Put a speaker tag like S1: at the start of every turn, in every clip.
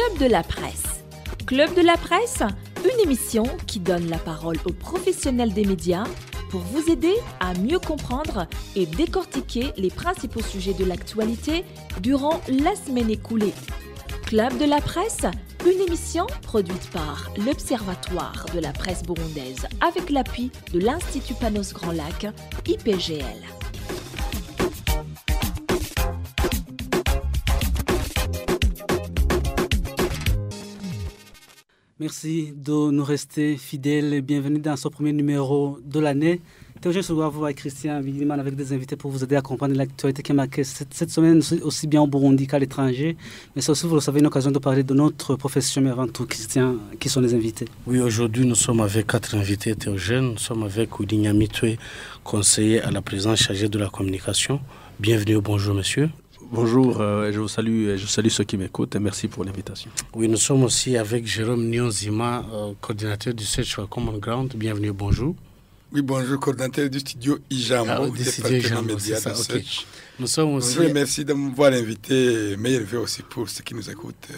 S1: Club de la presse. Club de la presse, une émission qui donne la parole aux professionnels des médias pour vous aider à mieux comprendre et décortiquer les principaux sujets de l'actualité durant la semaine écoulée. Club de la presse, une émission produite par l'Observatoire de la presse burundaise avec l'appui de l'Institut Panos Grand Lac, IPGL.
S2: Merci de nous rester fidèles. Bienvenue dans ce premier numéro de l'année. Théogène Souavou et Christian Wigiman avec des invités pour vous aider à comprendre l'actualité qui a marqué cette semaine aussi bien au Burundi qu'à l'étranger. Mais c'est aussi, vous le savez, une occasion de parler de notre profession. Mais avant tout, Christian, qui sont les invités?
S3: Oui, aujourd'hui, nous sommes avec 4 invités, Théogène. Nous sommes avec Oudi Nyamitwe, conseiller à la présidence chargée de la communication. Bienvenue, bonjour monsieur.
S4: Bonjour, je salue ceux qui m'écoutent et merci pour l'invitation.
S3: Oui, nous sommes aussi avec Jérôme Nyonzima, coordinateur du Search for Common Ground. Bienvenue, bonjour.
S5: Oui, bonjour, coordinateur du studio IJAM,
S3: du studio IJAM, c'est ça, ok. Nous sommes aussi...
S5: Bonjour et merci de m'avoir invité, meilleur vœu aussi pour ceux qui nous écoutent.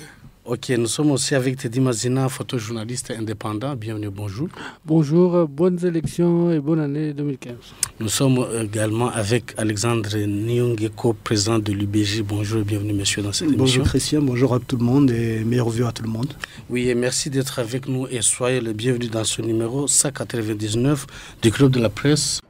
S3: Ok, nous sommes aussi avec Teddy Mazina, photojournaliste indépendant. Bienvenue, bonjour.
S6: Bonjour, bonnes élections et bonne année 2015.
S3: Nous sommes également avec Alexandre Nyongeko, président de l'UBJ. Bonjour et bienvenue, monsieur, dans cette émission.
S7: Bonjour Christian, bonjour à tout le monde et meilleurs vœux à tout le monde.
S3: Oui, et merci d'être avec nous et soyez le bienvenu dans ce numéro 199 du Club de la presse.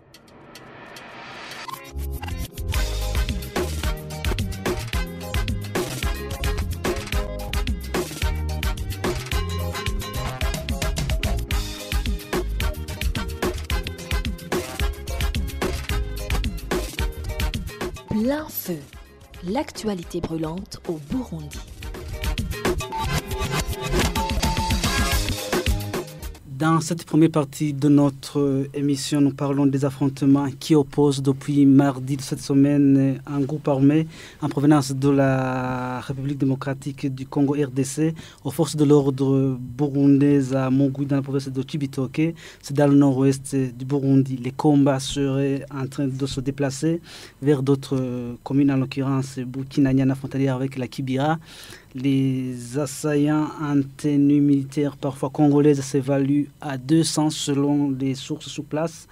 S1: Plein feu, l'actualité brûlante au Burundi.
S2: Dans cette première partie de notre émission, nous parlons des affrontements qui opposent depuis mardi de cette semaine un groupe armé en provenance de la République démocratique du Congo RDC aux forces de l'ordre burundaises à Mongui dans la province de Chibitoke. C'est dans le nord-ouest du Burundi. Les combats seraient en train de se déplacer vers d'autres communes, en l'occurrence Bukinanyana frontalière avec la Kibira. Les assaillants en tenue militaire, parfois congolaises, s'évaluent à 200 selon les sources sur place.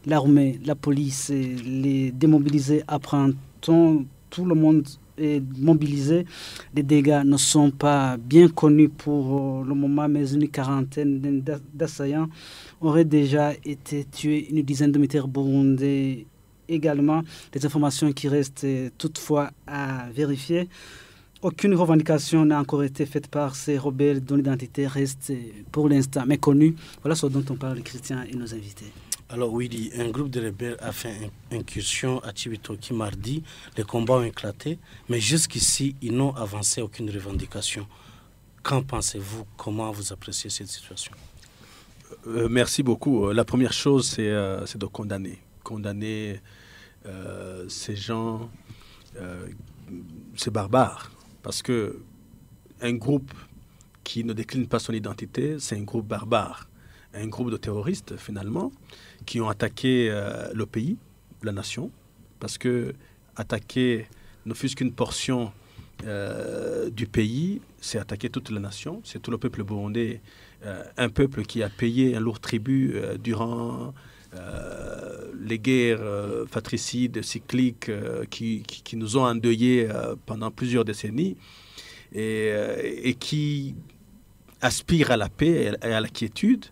S2: L'armée, la police, les démobilisés apprend-on, tout le monde est mobilisé. Les dégâts ne sont pas bien connus pour le moment, mais une quarantaine d'assaillants auraient déjà été tués, une dizaine de militaires burundais également. Des informations qui restent toutefois à vérifier. Aucune revendication n'a encore été faite par ces rebelles dont l'identité reste pour l'instant méconnue. Voilà ce dont on parle, Christian et nos invités.
S3: Alors oui, un groupe de rebelles a fait une incursion à Chibitoke mardi. Les combats ont éclaté, mais jusqu'ici, ils n'ont avancé aucune revendication. Qu'en pensez-vous? Comment vous appréciez cette situation?
S4: Merci beaucoup. La première chose, c'est de condamner. Condamner ces gens, ces barbares. Parce qu'un groupe qui ne décline pas son identité, c'est un groupe barbare. Un groupe de terroristes, finalement, qui ont attaqué le pays, la nation. Parce que attaquer ne fût-ce qu'une portion du pays, c'est attaquer toute la nation. C'est tout le peuple burundais, un peuple qui a payé un lourd tribut durant les guerres fratricides, cycliques qui nous ont endeuillés pendant plusieurs décennies et qui aspirent à la paix et à la quiétude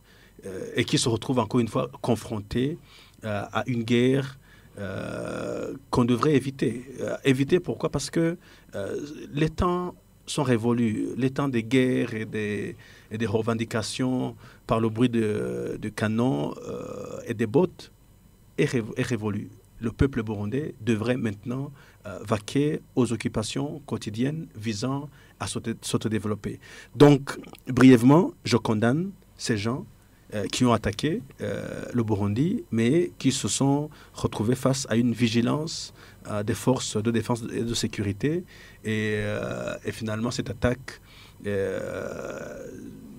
S4: et qui se retrouvent encore une fois confrontés à une guerre qu'on devrait éviter. Éviter pourquoi? Parce que les temps sont révolus. Les temps des guerres et des revendications par le bruit de canon et des bottes est révolu. Le peuple burundais devrait maintenant vaquer aux occupations quotidiennes visant à s'autodévelopper. Donc, brièvement, je condamne ces gens qui ont attaqué le Burundi, mais qui se sont retrouvés face à une vigilance des forces de défense et de sécurité. Et finalement, cette attaque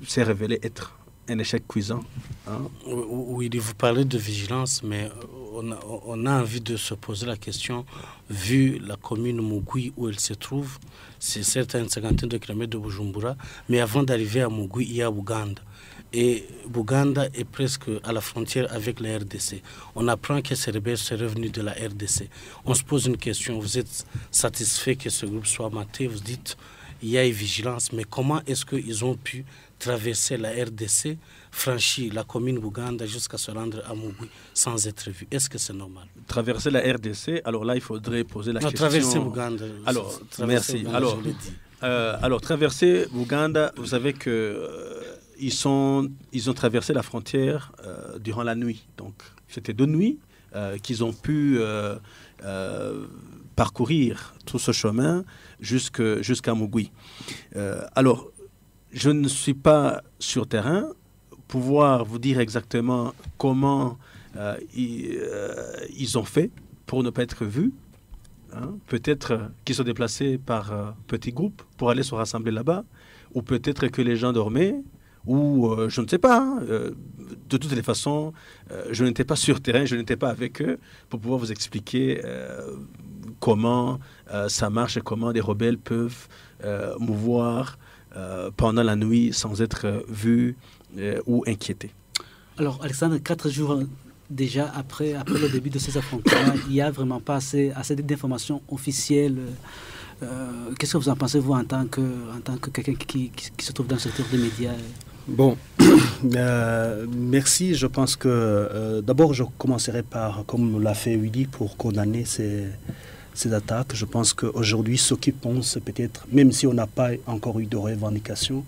S4: s'est révélée être un échec cuisant. Hein.
S3: Oui, vous parlez de vigilance, mais on a envie de se poser la question, vu commune Mugui où elle se trouve. C'est certes à une cinquantaine de kilomètres de Bujumbura, mais avant d'arriver à Mugui, il y a Buganda. Et Buganda est presque à la frontière avec la RDC. On apprend que ces rebelles sont revenus de la RDC. On se pose une question, vous êtes satisfait que ce groupe soit maté, vous dites il y a une vigilance, mais comment est-ce qu'ils ont pu traverser la RDC, franchir la commune Buganda jusqu'à se rendre à Mugui sans être vus? Est-ce que c'est normal?
S4: Traverser la RDC, alors là il faudrait poser la question.
S3: Traverser Buganda.
S4: Alors, merci. Alors, traverser Buganda, vous savez que ils ont traversé la frontière durant la nuit. Donc, c'était de nuit qu'ils ont pu parcourir tout ce chemin jusqu'à Mugui. Alors, je ne suis pas sur terrain pouvoir vous dire exactement comment ils ont fait pour ne pas être vus. Hein. Peut-être qu'ils sont déplacés par petits groupes pour aller se rassembler là-bas, ou peut-être que les gens dormaient, ou je ne sais pas. Hein. De toutes les façons, je n'étais pas sur terrain, je n'étais pas avec eux pour pouvoir vous expliquer comment ça marche et comment des rebelles peuvent mouvoir pendant la nuit sans être vus ou inquiétés.
S2: Alors, Alexandre, 4 jours déjà après le début de ces affrontements, il n'y a vraiment pas assez d'informations officielles. Qu'est-ce que vous en pensez, vous, en tant que quelqu'un qui se trouve dans le secteur des médias?
S7: Bon, merci. Je pense que d'abord, je commencerai par, comme l'a fait Willy, pour condamner ces attaques. Je pense qu'aujourd'hui, ceux qui pensent peut-être, même si on n'a pas encore eu de revendication,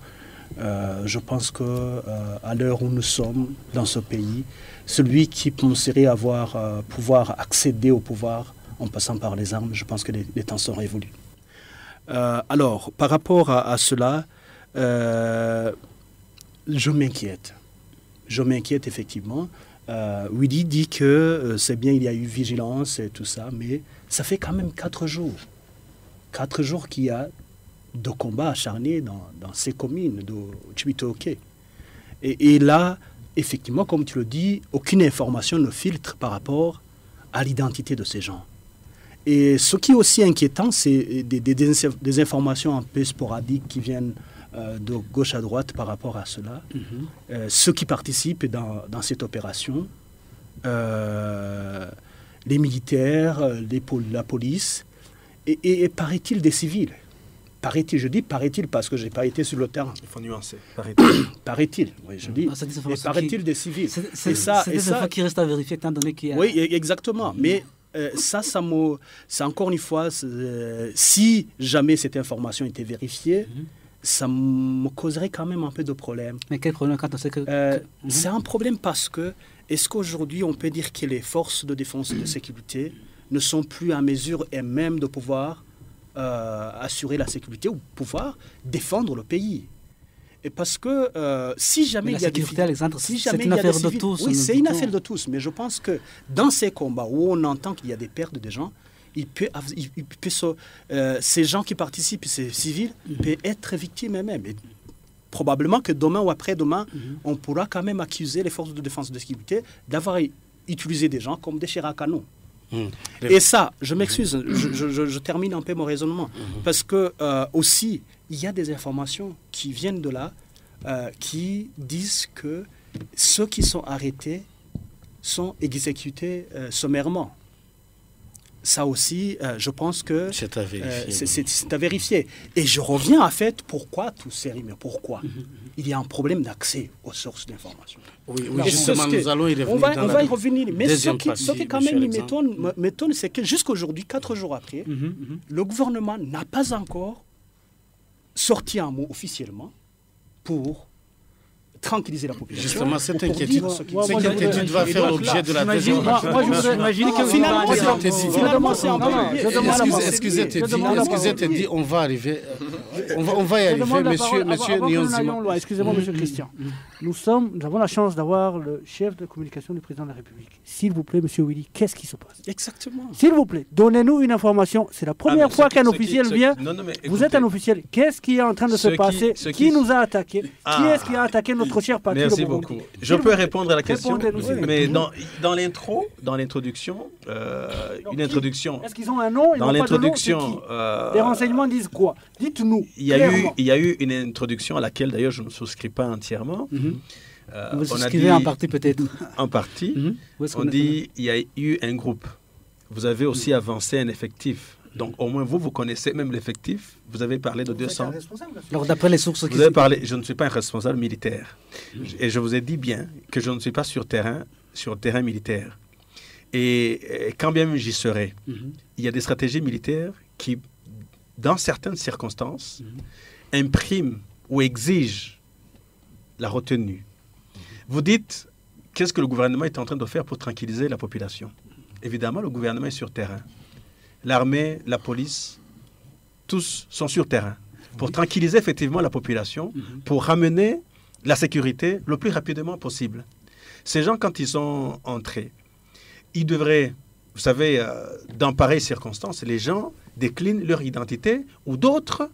S7: je pense qu'à l'heure où nous sommes dans ce pays, celui qui penserait pouvoir accéder au pouvoir en passant par les armes, je pense que les temps sont révolus. Alors, par rapport à cela, je m'inquiète. Je m'inquiète effectivement. Willy dit que c'est bien, il y a eu vigilance et tout ça, mais ça fait quand même 4 jours. 4 jours qu'il y a de combats acharnés dans ces communes de Cibitoke. Et là, effectivement, comme tu le dis, aucune information ne filtre par rapport à l'identité de ces gens. Et ce qui est aussi inquiétant, c'est des informations un peu sporadiques qui viennent de gauche à droite par rapport à cela. Ceux qui participent dans cette opération, les militaires, la police, et paraît-il des civils. Paraît-il, je dis paraît-il parce que je n'ai pas été sur le terrain.
S4: Il faut nuancer.
S7: Paraît-il, oui, je dis. Et paraît-il des civils.
S2: C'est des infos qui restent à vérifier étant donné qu'il y a...
S7: Oui, exactement. Mais c'est encore une fois, si jamais cette information était vérifiée, ça me causerait quand même un peu de problème.
S2: Mais quel problème quand on sait que...
S7: C'est un problème parce que, est-ce qu'aujourd'hui on peut dire que les forces de défense et de sécurité ne sont plus à mesure et même de pouvoir assurer la sécurité ou pouvoir défendre le pays? Et parce que si jamais il y a des
S2: Alexandre, c'est une affaire de tous.
S7: Oui, c'est une affaire de tous. Mais je pense que dans ces combats où on entend qu'il y a des pertes de gens, ces gens qui participent, ces civils, peuvent être victimes eux-mêmes. Et probablement que demain ou après-demain, on pourra quand même accuser les forces de défense et de sécurité d'avoir utilisé des gens comme des chairs à canon. Et ça, je m'excuse, je termine un peu mon raisonnement, parce que aussi, il y a des informations qui viennent de là, qui disent que ceux qui sont arrêtés sont exécutés sommairement. Ça aussi, je pense que
S3: c'est à vérifier.
S7: C'est à vérifier. Et je reviens à fait, pourquoi tout sérieux? Mais pourquoi? Il y a un problème d'accès aux sources d'information.
S3: Oui, justement, nous allons y revenir.
S7: On va y revenir. Mais ce qui quand même m'étonne, c'est que jusqu'aujourd'hui, 4 jours après, le gouvernement n'a pas encore sorti un mot officiellement pour tranquilliser la population.
S3: Justement, cette inquiétude va faire l'objet de la deuxième partie.
S6: Moi, je voudrais imaginer que
S7: finalement, c'est un peu...
S3: Excusez, Teddy, on va arriver On va y
S6: Je
S3: arriver,
S6: demande la
S3: monsieur
S6: parole avant que nous
S3: Nyonzima.
S6: n'allions loin. Excusez-moi, monsieur Christian. Nous avons la chance d'avoir le chef de communication du président de la République. S'il vous plaît, monsieur Willy, qu'est-ce qui se passe?
S7: Exactement.
S6: S'il vous plaît, donnez-nous une information. C'est la première fois qu'un officiel vient.
S4: Non, mais
S6: Vous êtes un officiel. Qu'est-ce qui est en train de se passer? Qui nous a attaqué? Qui est-ce qui a attaqué notre cher patrie?
S4: Merci beaucoup. Je peux répondre à la question,
S6: Répondez-nous, s'il vous
S4: mais dans l'introduction, une introduction.
S6: Est-ce qu'ils ont un nom? Ils
S4: Dans
S6: n'ont pas de nom,
S4: l'introduction,
S6: c'est qui? Les renseignements disent quoi? Dites-nous.
S4: il y a eu une introduction à laquelle d'ailleurs je ne souscris pas entièrement.
S2: Vous
S4: On a
S2: souscrivez
S4: dit-
S2: en partie peut-être.
S4: En partie,
S2: Où est-ce
S4: on
S2: qu'on est
S4: dit il y a eu un groupe. Vous avez aussi avancé un effectif. Donc au moins vous connaissez même l'effectif. Vous avez parlé de 200.
S2: Alors d'après les sources qui
S4: Vous avez parlé, je ne suis pas un responsable militaire. Et je vous ai dit bien que je ne suis pas sur terrain militaire. Et quand bien même j'y serai, il y a des stratégies militaires qui, dans certaines circonstances, impriment ou exigent la retenue. Vous dites, qu'est-ce que le gouvernement est en train de faire pour tranquilliser la population? Évidemment, le gouvernement est sur terrain. L'armée, la police, tous sont sur terrain pour tranquilliser effectivement la population, pour ramener la sécurité le plus rapidement possible. Ces gens, quand ils sont entrés, ils devraient, vous savez, dans pareilles circonstances, les gens déclinent leur identité ou d'autres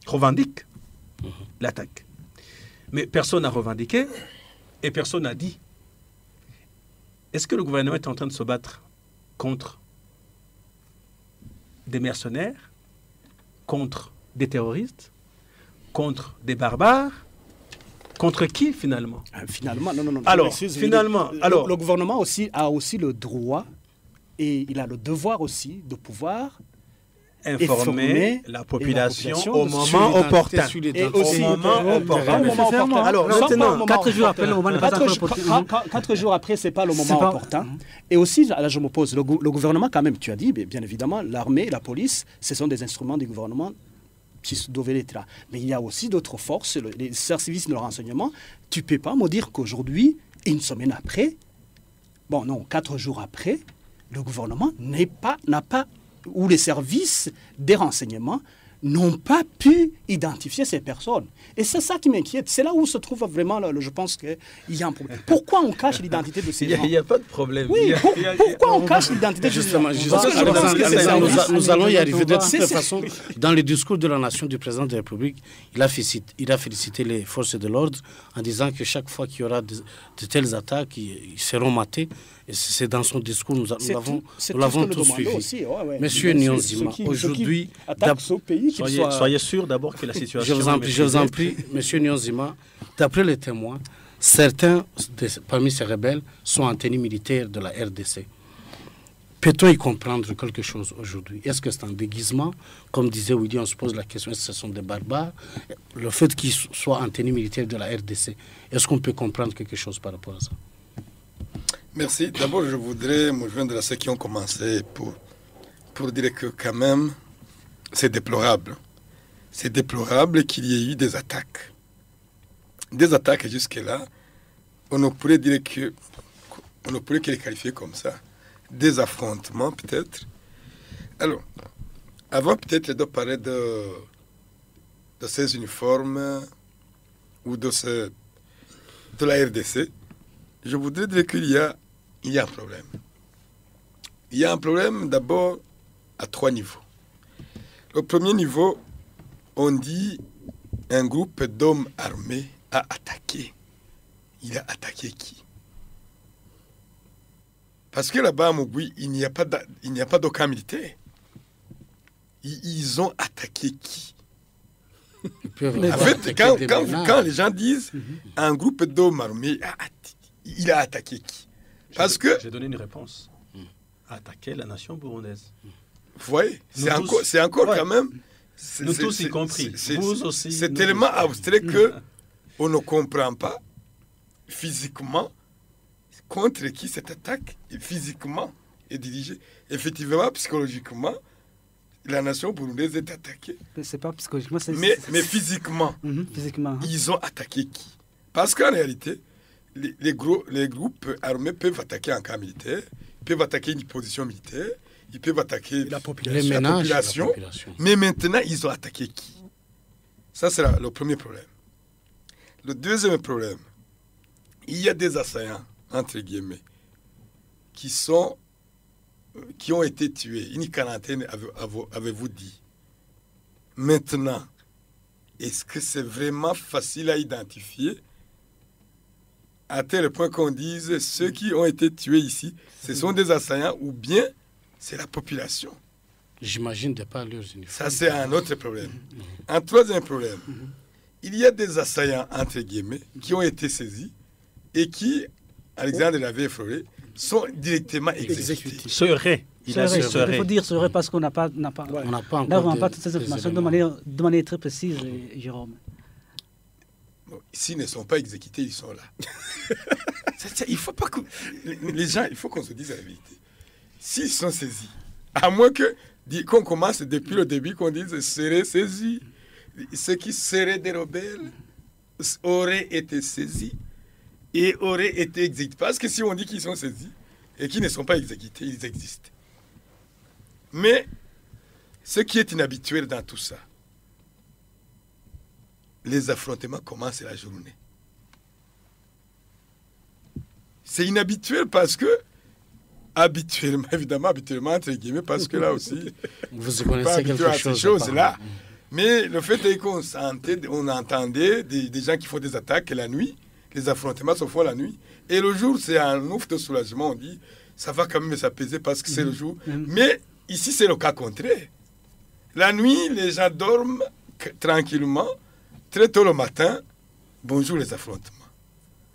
S4: revendiquent l'attaque. Mais personne n'a revendiqué et personne n'a dit. Est-ce que le gouvernement est en train de se battre contre des mercenaires, contre des terroristes, contre des barbares? Contre qui, finalement?
S7: Finalement, non.
S4: Alors,
S7: Excusez,
S4: finalement,
S7: le gouvernement aussi a aussi le droit et il a le devoir aussi de pouvoir
S4: informer la population au
S7: sur
S4: moment opportun.
S7: et aussi
S4: au moment opportun.
S7: Alors,
S2: Non,
S7: maintenant,
S2: 4 jours après, le moment n'est pas encore opportun.
S7: 4 jours après, c'est pas le
S2: C'est
S7: moment
S2: pas-
S7: opportun. Et aussi, là, je me pose, le gouvernement, quand même, tu as dit, bien évidemment, l'armée, la police, ce sont des instruments du gouvernement qui devaient être là. Mais il y a aussi d'autres forces, les services de renseignement. Tu ne peux pas me dire qu'aujourd'hui, une semaine après, 4 jours après, le gouvernement n'a pas, ou les services des renseignements n'ont pas pu identifier ces personnes. Et c'est ça qui m'inquiète. C'est là où se trouve vraiment, je pense qu'il y a un problème. Pourquoi on cache l'identité de ces gens?
S4: Il n'y a pas de problème.
S7: Oui, pourquoi on cache l'identité de ces gens?
S3: Nous allons y arriver. De toute
S7: C'est-
S3: façon, dans le discours de la nation du président de la République, il a félicité les forces de l'ordre en disant que chaque fois qu'il y aura de telles attaques, ils seront matés. Et c'est dans son discours, nous l'avons tous suivi. Monsieur Nyonzima, aujourd'hui,
S4: Soyez sûr d'abord que la situation
S3: je vous en prie, Monsieur Nyonzima, d'après les témoins, certains parmi ces rebelles sont en tenue militaire de la RDC. Peut-on y comprendre quelque chose aujourd'hui? Est-ce que c'est un déguisement? Comme disait Willy, on se pose la question, est-ce que ce sont des barbares? Le fait qu'ils soient en tenue militaire de la RDC, est-ce qu'on peut comprendre quelque chose par rapport à ça?
S5: Merci. D'abord, je voudrais me joindre à ceux qui ont commencé pour dire que quand même, c'est déplorable. C'est déplorable qu'il y ait eu des attaques. Des attaques jusque-là, on ne pourrait dire on ne pourrait que les qualifier comme ça. Des affrontements peut-être. Alors, avant peut-être de parler de ces uniformes ou de la RDC, je voudrais dire qu'il y a un problème. Il y a un problème d'abord à 3 niveaux. Le premier niveau, on dit un groupe d'hommes armés a attaqué. Il a attaqué qui? Parce que là-bas à Mugwi, il n'y a pas d'aucun militaire. Ils ont attaqué qui? En fait, quand les gens disent un groupe d'hommes armés, il a attaqué qui? Parce que...
S4: J'ai donné une réponse. Attaquer la nation burundaise.
S5: Vous voyez, c'est encore quand même...
S4: Nous tous y compris. Vous aussi.
S5: C'est tellement abstrait qu'on ne comprend pas physiquement contre qui cette attaque physiquement est dirigée. Effectivement, psychologiquement, la nation burundaise est attaquée.
S2: C'est pas psychologiquement,
S5: mais physiquement,
S2: physiquement,
S5: ils ont attaqué qui? Parce qu'en réalité, les groupes armés peuvent attaquer un camp militaire, ils peuvent attaquer une position militaire, ils peuvent attaquer la population. Mais maintenant, ils ont attaqué qui? Ça, c'est le premier problème. Le deuxième problème, il y a des assaillants, entre guillemets, qui ont été tués. Une quarantaine, avez-vous dit. Maintenant, est-ce que c'est vraiment facile à identifier à tel point qu'on dise ceux qui ont été tués ici, ce sont des assaillants ou bien c'est la population?
S3: J'imagine de pas leurs uniformes.
S5: Ça, c'est un autre problème. Un troisième problème, il y a des assaillants, entre guillemets, qui ont été saisis et qui, Alexandre l'avait effleuré, sont directement exécutés.
S4: Serait. Il a dit
S2: Il
S4: serait.
S2: faut dire serait parce qu'on n'a pas,
S3: On n'a pas
S2: là, on
S3: encore
S2: n'a pas toutes ces informations de manière très précise, Jérôme.
S5: Bon, s'ils ne sont pas exécutés, ils sont là. Il faut pas que les gens, il faut qu'on se dise la vérité. S'ils sont saisis, à moins qu'on commence depuis le début, qu'on dise seraient saisis, ceux qui seraient des rebelles auraient été saisis et auraient été exécutés. Parce que si on dit qu'ils sont saisis et qu'ils ne sont pas exécutés, ils existent. Mais ce qui est inhabituel dans tout ça, les affrontements commencent la journée. C'est inhabituel parce que, habituellement, entre guillemets, parce que là aussi,
S3: vous connaissez quelque chose
S5: ces choses-là. Mais le fait est qu'on entendait des gens qui font des attaques la nuit, les affrontements se font la nuit, et le jour, c'est un ouf de soulagement, on dit, ça va quand même s'apaiser parce que c'est le jour. Mais ici, c'est le cas contraire. La nuit, les gens dorment tranquillement, très tôt le matin, bonjour les affrontements.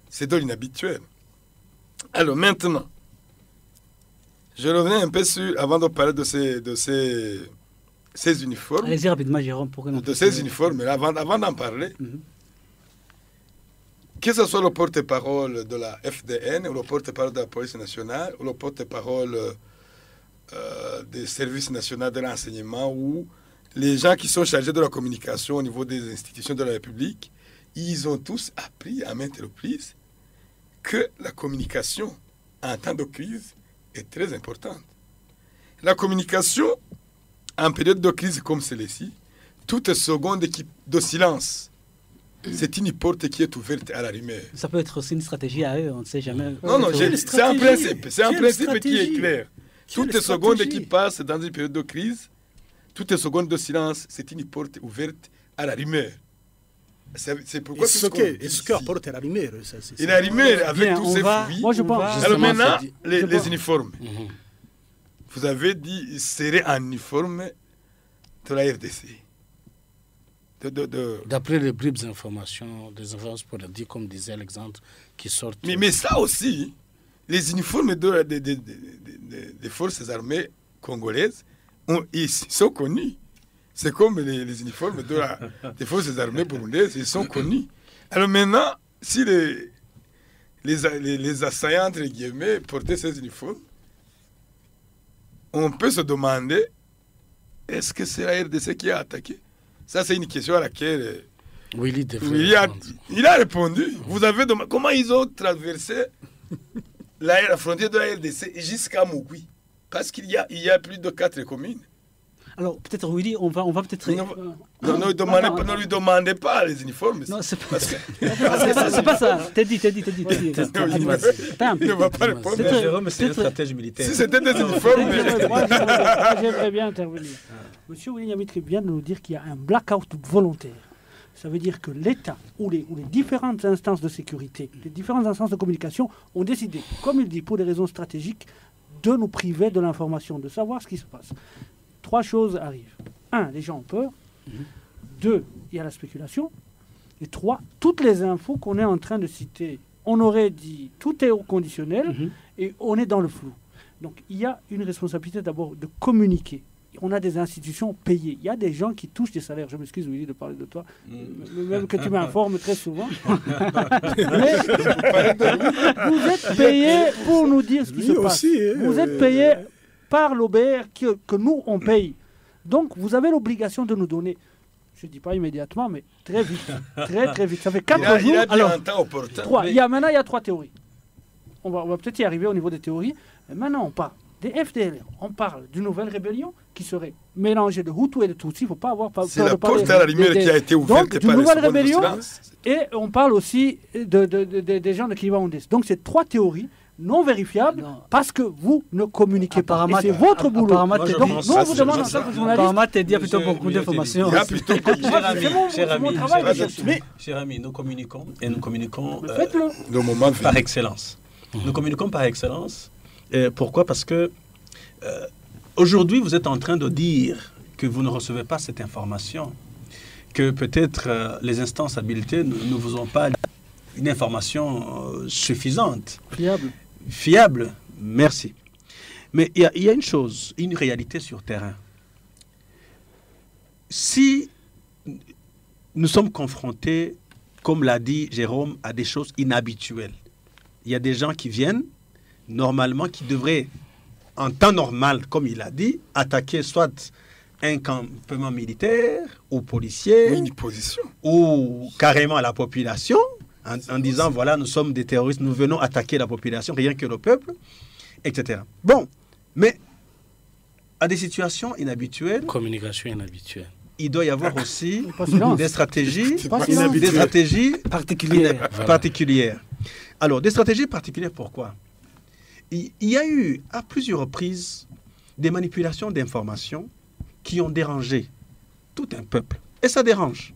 S5: C'est de l'inhabituel. Alors maintenant, je reviens un peu avant de parler de ces uniformes.
S2: Allez-y rapidement, Jérôme, pour que nous...
S5: De ces uniformes, avant d'en parler, que ce soit le porte-parole de la FDN, ou le porte-parole de la police nationale, ou le porte-parole des services nationaux de l'enseignement, ou les gens qui sont chargés de la communication au niveau des institutions de la République, ils ont tous appris à maintes reprises que la communication en temps de crise est très importante. La communication, en période de crise comme celle-ci, toute seconde de silence, c'est une porte qui est ouverte à la rumeur.
S2: Ça peut être aussi une stratégie à eux, on ne sait jamais.
S5: Non, c'est un principe. C'est un principe qui est clair. Toute seconde qui passe dans une période de crise, toute seconde de silence, c'est une porte ouverte à la rumeur. C'est pourquoi
S7: ce que apporte la rumeur,
S5: et la rumeur avec tous ces fruits.
S6: Moi, je pense.
S5: Alors maintenant, les uniformes. Vous avez dit serait un uniforme de la RDC.
S3: D'après les bribes informations, des informations pour dire, comme disait Alexandre, qui sortent.
S5: Mais ça aussi, les uniformes des forces armées congolaises, ils sont connus. C'est comme les uniformes des forces armées burundaises, ils sont connus. Alors maintenant, si les assaillants, entre guillemets, portaient ces uniformes, on peut se demander, est-ce que c'est la RDC qui a attaqué? Ça, c'est une question à laquelle
S3: Willy
S5: il a répondu. Vous avez demandé comment ils ont traversé la frontière de la RDC jusqu'à Mugui. Parce qu'il y a plus de 4 communes.
S2: Alors, peut-être, Willy, on va peut-être...
S5: Ne lui demandez pas les uniformes.
S2: Non, c'est pas ça. C'est pas ça. T'as dit.
S5: Il ne va pas répondre.
S4: Jérôme, c'est une stratégie militaire.
S5: Si c'était des uniformes...
S6: J'aimerais bien intervenir. Monsieur Willy Nyamitri vient de nous dire qu'il y a un blackout volontaire. Ça veut dire que l'État ou les différentes instances de sécurité, les différentes instances de communication ont décidé, comme il dit, pour des raisons stratégiques, de nous priver de l'information, de savoir ce qui se passe. 3 choses arrivent. 1, les gens ont peur. 2, il y a la spéculation. Et 3, toutes les infos qu'on est en train de citer, on aurait dit tout est au conditionnel et on est dans le flou. Donc il y a une responsabilité d'abord de communiquer. On a des institutions payées. Il y a des gens qui touchent des salaires. Je m'excuse, Willy, de parler de toi, même que tu m'informes très souvent. Mais vous êtes payés pour nous dire ce qui se passe. Vous êtes payés par l'OBR que nous, on paye. Donc, vous avez l'obligation de nous donner, je ne dis pas immédiatement, mais très vite. Très vite. Ça fait 4 jours.
S5: Alors, un temps opportun.
S6: Maintenant, il y a 3 théories. On va peut-être y arriver au niveau des théories. Mais maintenant, on part. des FDLR. On parle d'une nouvelle rébellion qui serait mélangée de Hutu et de Tutsi. Il ne faut pas avoir peur
S5: C'est la porte à la lumière qui a été ouverte
S6: donc,
S5: par
S6: d'une
S5: les
S6: nouvelle
S5: secondes de
S6: rébellion.
S5: silence.
S6: Et on parle aussi des gens de Kiliba-Ondès. Donc, c'est 3 théories non vérifiables parce que vous ne communiquez pas. Et c'est votre boulot.
S2: Apparemment,
S6: Donc,
S2: t'es
S6: nous,
S2: dit-
S6: on vous demande en tant que journaliste.
S2: Apparemment, t'es dit plutôt beaucoup d'informations.
S5: Il y a plutôt
S4: Cher ami, nous communiquons et nous communiquons
S6: Faites-le.
S5: le moment
S4: par
S5: venu.
S4: excellence. Nous communiquons par excellence. Pourquoi? Parce que aujourd'hui, vous êtes en train de dire que vous ne recevez pas cette information, que peut-être les instances habilitées ne vous ont pas une information suffisante. Fiable, merci. Mais il y a une chose, une réalité sur terrain. Si nous sommes confrontés, comme l'a dit Jérôme, à des choses inhabituelles, il y a des gens qui viennent, normalement, qui devraient, en temps normal, comme il a dit, attaquer soit un campement militaire ou policier,
S5: Une position.
S4: ou carrément la population, en disant, voilà, nous sommes des terroristes, nous venons attaquer la population, rien que le peuple, etc. Bon, mais à des situations inhabituelles,
S3: Communication inhabituelle.
S4: il doit y avoir aussi
S6: Pas silence.
S4: des stratégies,
S6: Pas silence.
S4: des stratégies
S2: Particulière.
S4: particulières. Alors, des stratégies particulières, pourquoi? Il y a eu à plusieurs reprises des manipulations d'informations qui ont dérangé tout un peuple. Et ça dérange.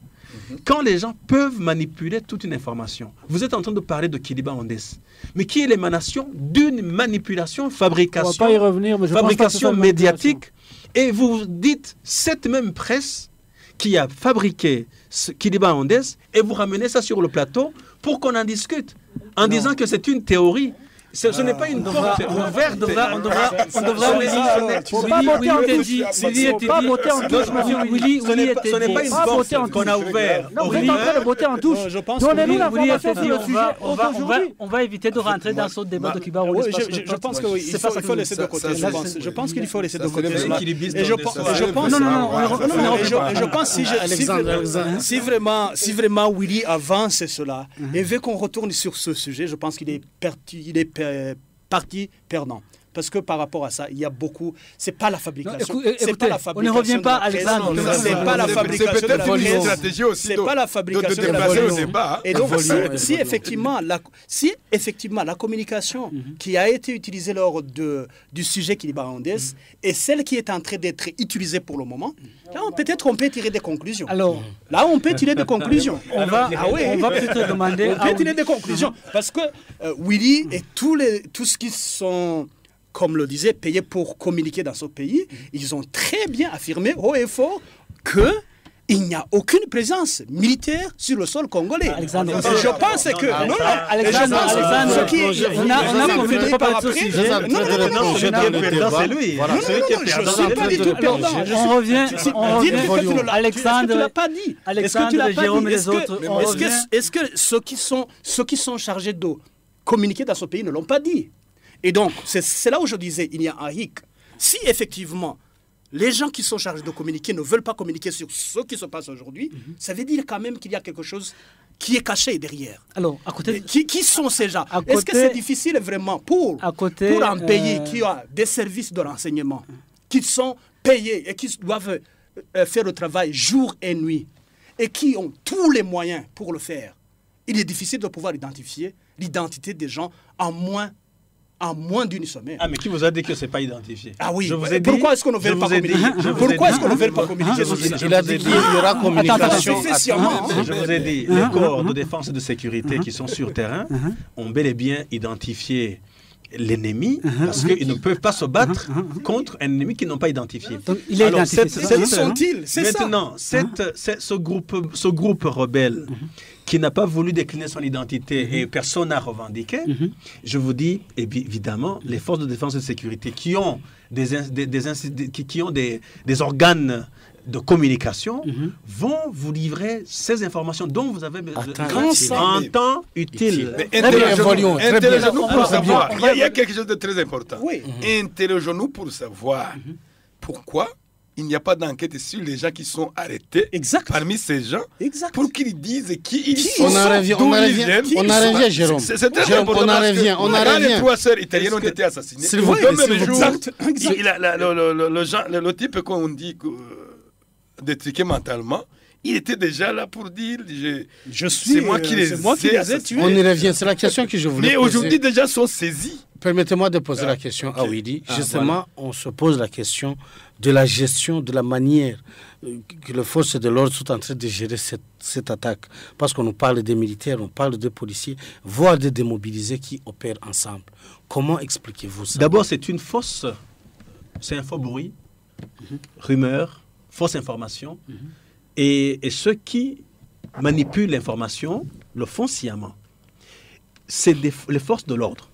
S4: Quand les gens peuvent manipuler toute une information, vous êtes en train de parler de Kiliba-Ondès, mais qui est l'émanation d'une manipulation,
S6: On ne va
S4: fabrication,
S6: pas y revenir, mais je pense pas que
S4: fabrication
S6: c'est une
S4: médiatique, et vous dites cette même presse qui a fabriqué Kiliba-Ondès, et vous ramenez ça sur le plateau pour qu'on en discute, en disant que c'est une théorie. Ce n'est pas une porte ouverte.
S2: On devra
S6: Faut pas voter en touche. Faut pas voter en touche, monsieur Willy.
S4: Ce n'est pas une
S6: Pas voter en
S4: porte qu'on
S6: touche.
S4: a ouverte.
S6: Non, vous êtes en train de voter en touche.
S7: Je pense
S6: Donnez-nous
S7: que
S6: l'information sur le sujet aujourd'hui.
S2: on va éviter de rentrer dans ce débat de Kiba.
S7: Oui, je pense que oui, il faut laisser de côté. Je pense qu'il faut laisser de côté cela. Et je pense si vraiment Willy avance cela et veut qu'on retourne sur ce sujet, je pense qu'il est parti perdant. Parce que par rapport à ça, il y a beaucoup. C'est pas la fabrication.
S2: Écoutez, on ne revient pas, Alexandre.
S7: C'est pas la fabrication de la
S5: stratégie aussi.
S7: C'est pas la fabrication de la
S5: déplacer le débat.
S7: Et donc, si effectivement la communication qui a été utilisée lors du sujet Kiliba-Ondès est celle qui est en train d'être utilisée pour le moment, là, peut-être on peut tirer des conclusions.
S2: Alors,
S7: là, on peut tirer des conclusions.
S2: on va peut-être demander.
S7: On peut tirer des conclusions. Parce que Willy et tous ceux qui sont, comme le disait, payés pour communiquer dans ce pays, ils ont très bien affirmé haut et fort qu'il n'y a aucune présence militaire sur le sol congolais.
S2: Alexandre,
S7: Je pense que...
S2: Alexandre, on a convenu de ne pas parler de ce sujet.
S4: C'est lui.
S2: On revient. Alexandre,
S7: tu l'as pas dit.
S2: Alexandre, Jérôme et les autres.
S7: Est-ce que ceux qui sont chargés de communiquer dans ce pays ne l'ont pas dit? Et donc, c'est là où je disais, il y a un hic. Si effectivement, les gens qui sont chargés de communiquer ne veulent pas communiquer sur ce qui se passe aujourd'hui, ça veut dire quand même qu'il y a quelque chose qui est caché derrière.
S2: Alors, à côté.
S7: Qui sont ces gens? Est-ce que c'est difficile vraiment pour un pays qui a des services de renseignement, qui sont payés et qui doivent faire le travail jour et nuit, et qui ont tous les moyens pour le faire? Il est difficile de pouvoir identifier l'identité des gens en moins d'une semaine.
S4: Ah, mais qui vous a dit que ce n'est pas identifié?
S7: Ah oui, pourquoi est-ce qu'on ne veut pas communiquer? Pourquoi est-ce qu'on ne veut pas communiquer?
S3: Il a dit qu'il y aura communication.
S4: Je vous ai dit, les corps de défense et de sécurité qui sont sur terrain ont bel et bien identifié l'ennemi, parce qu'ils ne peuvent pas se battre contre un ennemi qu'ils n'ont pas identifié.
S2: Donc, il est identifié.
S7: Qui sont-ils?
S4: Maintenant, ce groupe rebelle qui n'a pas voulu décliner son identité et personne n'a revendiqué, je vous dis, évidemment, les forces de défense et de sécurité qui ont des organes de communication vont vous livrer ces informations dont vous avez besoin en temps utile.
S5: Interrogeons-nous pour savoir. Il y a quelque chose de très important. Interrogeons-nous pour savoir pourquoi il n'y a pas d'enquête sur les gens qui sont arrêtés
S7: Exact.
S5: parmi ces gens
S7: Exact.
S5: pour qu'ils disent qui ils sont.
S8: On en revient, Jérôme.
S5: C'est très
S8: Jérôme,
S5: important.
S8: on en revient,
S5: Quand les 3 sœurs italiennes ont été assassinées,
S8: S'il vous plaît,
S5: le même jour,
S7: exact.
S5: le type qu'on dit détriqué mentalement, il était déjà là pour dire c'est moi qui les ai tués.
S8: On y revient, c'est la question que je voulais
S5: Mais
S8: poser.
S5: aujourd'hui, déjà, sont saisis.
S3: Permettez-moi de poser la question à Widi. Justement, on se pose la question de la gestion, de la manière que les forces de l'ordre sont en train de gérer cette attaque. Parce qu'on nous parle des militaires, on parle des policiers, voire des démobilisés qui opèrent ensemble. Comment expliquez-vous ça?
S4: D'abord, c'est un faux bruit, rumeur, fausse information. Et ceux qui manipulent l'information le font sciemment. C'est les forces de l'ordre.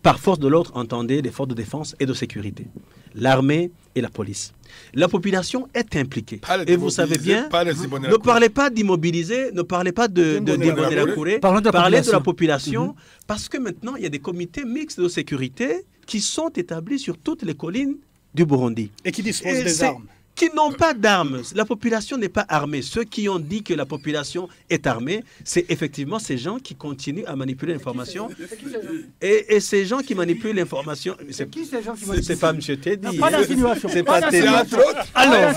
S4: Par force de l'ordre, entendez les forces de défense et de sécurité, l'armée et la police. La population est impliquée. Et vous savez bien, ne parlez pas d'immobiliser, ne parlez pas de Dibonera-Kouré, parlez de la population, parce que maintenant, il y a des comités mixtes de sécurité qui sont établis sur toutes les collines du Burundi.
S7: Et qui disposent des armes.
S4: Qui n'ont pas d'armes. La population n'est pas armée. Ceux qui ont dit que la population est armée, c'est effectivement ces gens qui continuent à manipuler l'information. Et ces gens qui manipulent l'information, c'est pas M. Teddy.
S6: Pas d'insinuation.
S4: C'est pas Teddy.
S6: Alors,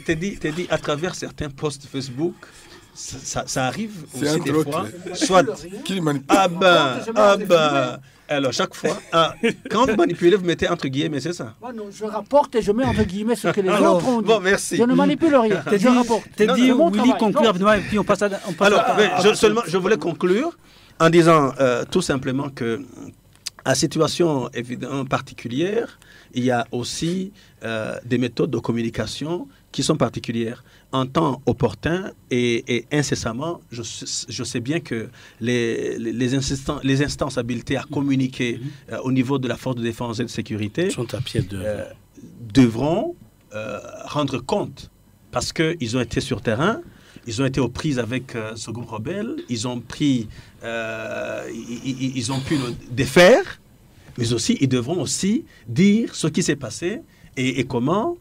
S4: Teddy, à travers certains posts Facebook, ça arrive aussi des fois. Soit. Alors, chaque fois, quand vous manipulez, vous mettez entre guillemets, c'est ça?
S6: Non, je rapporte et je mets entre guillemets ce que les autres ont dit.
S4: Bon, merci.
S6: Je ne manipule rien. Je rapporte.
S2: Willy conclut rapidement et puis on passe à...
S4: Alors, je voulais conclure en disant tout simplement que à situation évidemment particulière, il y a aussi des méthodes de communication qui sont particulières. En temps opportun et incessamment, je sais bien que les instances habilitées à communiquer au niveau de la force de défense et de sécurité
S3: sont à pied
S4: devront rendre compte parce qu'ils ont été sur terrain, ils ont été aux prises avec ce groupe rebelle, ils ont pu le défaire, mais aussi ils devront aussi dire ce qui s'est passé et comment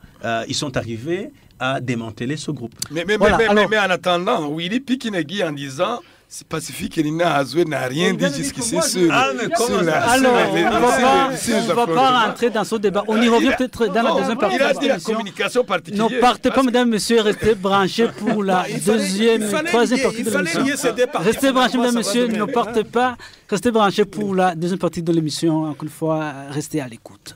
S4: ils sont arrivés à démanteler ce groupe.
S5: Mais en attendant, Willy Pikinegui en disant c'est pacifique et Nina Azoué n'a rien dit jusqu'ici sur
S2: on ne va pas rentrer dans ce débat. On y revient peut-être dans la deuxième partie.
S5: Il a dit la communication particulière.
S2: Ne partez pas, mesdames, messieurs, restez branchés pour la troisième partie de l'émission. Restez branchés, mesdames, messieurs, ne partez pas. Restez branchés pour la deuxième partie de l'émission. Encore une fois, restez à l'écoute.